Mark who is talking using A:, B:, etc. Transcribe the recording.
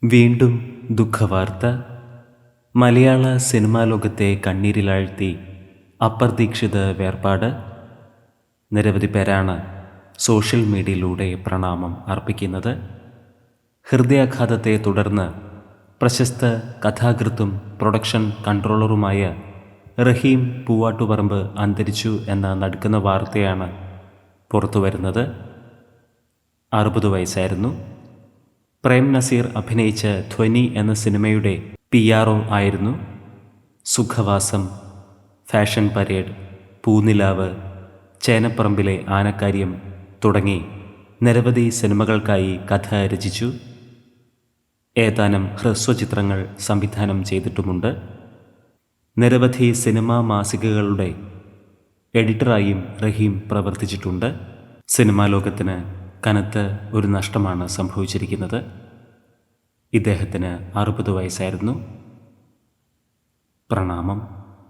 A: വീണ്ടും ദുഃഖവാർത്ത. മലയാള സിനിമാ ലോകത്തെ കണ്ണീരിലാഴ്ത്തി അപ്രതീക്ഷിത വേർപാട്. നിരവധി പേരാണ് സോഷ്യൽ മീഡിയയിലൂടെ പ്രണാമം അർപ്പിക്കുന്നത്. ഹൃദയാഘാതത്തെ തുടർന്ന് പ്രശസ്ത കഥാകൃത്തും പ്രൊഡക്ഷൻ കൺട്രോളറുമായ റഹീം പൂവാട്ടുപറമ്പ് അന്തരിച്ചു എന്ന നടുക്കുന്ന വാർത്തയാണ് പുറത്തുവരുന്നത്. 60 വയസ്സായിരുന്നു. പ്രേം നസീർ അഭിനയിച്ച ധ്വനി എന്ന സിനിമയുടെ PRO ആയിരുന്നു. സുഖവാസം, ഫാഷൻ പരേഡ്, പൂനിലാവ്, ചേനപ്പറമ്പിലെ ആനക്കാര്യം തുടങ്ങി നിരവധി സിനിമകൾക്കായി കഥ രചിച്ചു. ഏതാനും ഹ്രസ്വചിത്രങ്ങൾ സംവിധാനം ചെയ്തിട്ടുമുണ്ട്. നിരവധി സിനിമാ മാസികകളുടെ എഡിറ്ററായും റഹീം പ്രവർത്തിച്ചിട്ടുണ്ട്. സിനിമാ ലോകത്തിന് കനത്ത ഒരു നഷ്ടമാണ് സംഭവിച്ചിരിക്കുന്നത്. ഇദ്ദേഹത്തിന് 60 വയസ്സായിരുന്നു. പ്രണാമം.